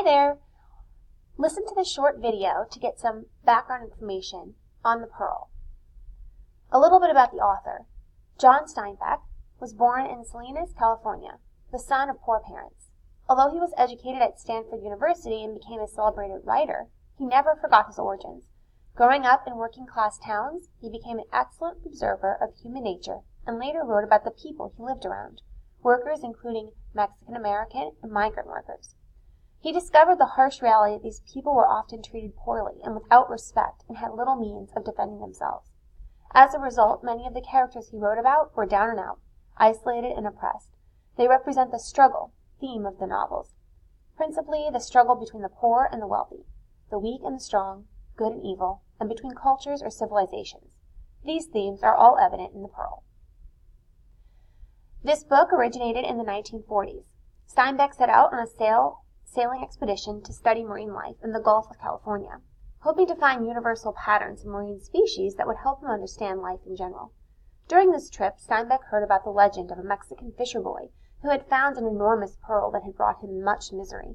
Hi there! Listen to this short video to get some background information on the Pearl. A little bit about the author. John Steinbeck was born in Salinas, California, the son of poor parents. Although he was educated at Stanford University and became a celebrated writer, he never forgot his origins. Growing up in working-class towns, he became an excellent observer of human nature and later wrote about the people he lived around, workers including Mexican-American and migrant workers. He discovered the harsh reality that these people were often treated poorly and without respect and had little means of defending themselves. As a result, many of the characters he wrote about were down and out, isolated and oppressed. They represent the struggle theme of the novels, principally the struggle between the poor and the wealthy, the weak and the strong, good and evil, and between cultures or civilizations. These themes are all evident in The Pearl. This book originated in the 1940s. Steinbeck set out on a sailing expedition to study marine life in the Gulf of California, hoping to find universal patterns in marine species that would help him understand life in general. During this trip, Steinbeck heard about the legend of a Mexican fisher boy who had found an enormous pearl that had brought him much misery.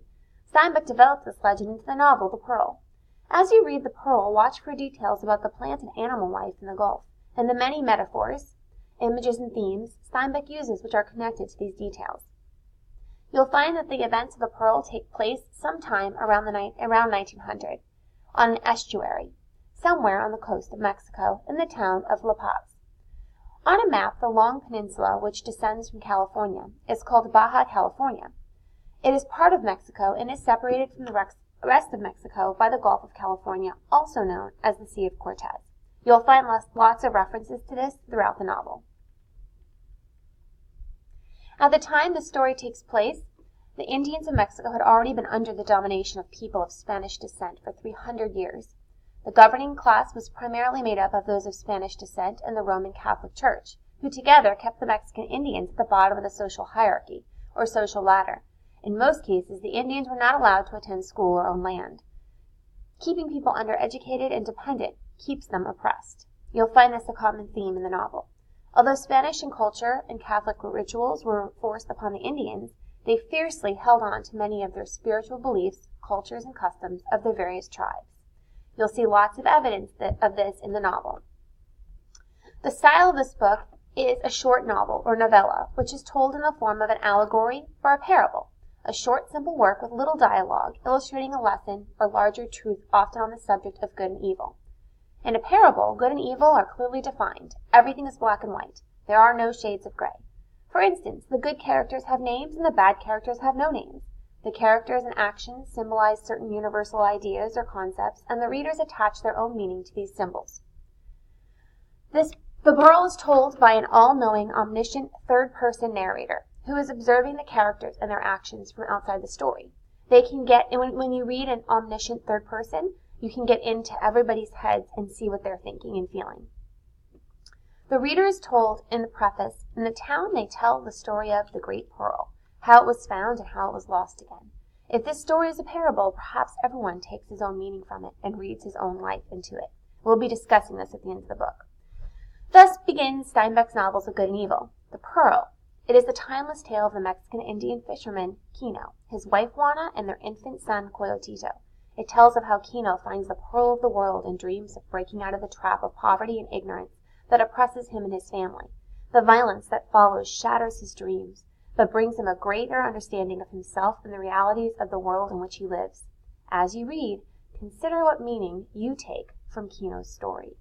Steinbeck developed this legend into the novel The Pearl. As you read The Pearl, watch for details about the plant and animal life in the Gulf, and the many metaphors, images, and themes Steinbeck uses which are connected to these details. You'll find that the events of The Pearl take place sometime around 1900 on an estuary, somewhere on the coast of Mexico in the town of La Paz. On a map, the long peninsula which descends from California is called Baja California. It is part of Mexico and is separated from the rest of Mexico by the Gulf of California, also known as the Sea of Cortez. You'll find lots of references to this throughout the novel. At the time the story takes place, the Indians of Mexico had already been under the domination of people of Spanish descent for 300 years. The governing class was primarily made up of those of Spanish descent and the Roman Catholic Church, who together kept the Mexican Indians at the bottom of the social hierarchy, or social ladder. In most cases, the Indians were not allowed to attend school or own land. Keeping people undereducated and dependent keeps them oppressed. You'll find this a common theme in the novel. Although Spanish and culture and Catholic rituals were forced upon the Indians, they fiercely held on to many of their spiritual beliefs, cultures, and customs of the various tribes. You'll see lots of evidence of this in the novel. The style of this book is a short novel or novella, which is told in the form of an allegory or a parable, a short, simple work with little dialogue, illustrating a lesson or larger truth often on the subject of good and evil. In a parable, good and evil are clearly defined. Everything is black and white. There are no shades of gray. For instance, the good characters have names and the bad characters have no names. The characters and actions symbolize certain universal ideas or concepts, and the readers attach their own meaning to these symbols. The Pearl is told by an all-knowing, omniscient, third-person narrator who is observing the characters and their actions from outside the story. When you read an omniscient third person, you can get into everybody's heads and see what they're thinking and feeling. The reader is told in the preface, in the town they tell the story of the Great Pearl, how it was found and how it was lost again. If this story is a parable, perhaps everyone takes his own meaning from it and reads his own life into it. We'll be discussing this at the end of the book. Thus begins Steinbeck's novels of good and evil. The Pearl. It is the timeless tale of the Mexican Indian fisherman Kino, his wife Juana, and their infant son Coyotito. It tells of how Kino finds the pearl of the world and dreams of breaking out of the trap of poverty and ignorance that oppresses him and his family. The violence that follows shatters his dreams, but brings him a greater understanding of himself and the realities of the world in which he lives. As you read, consider what meaning you take from Kino's story.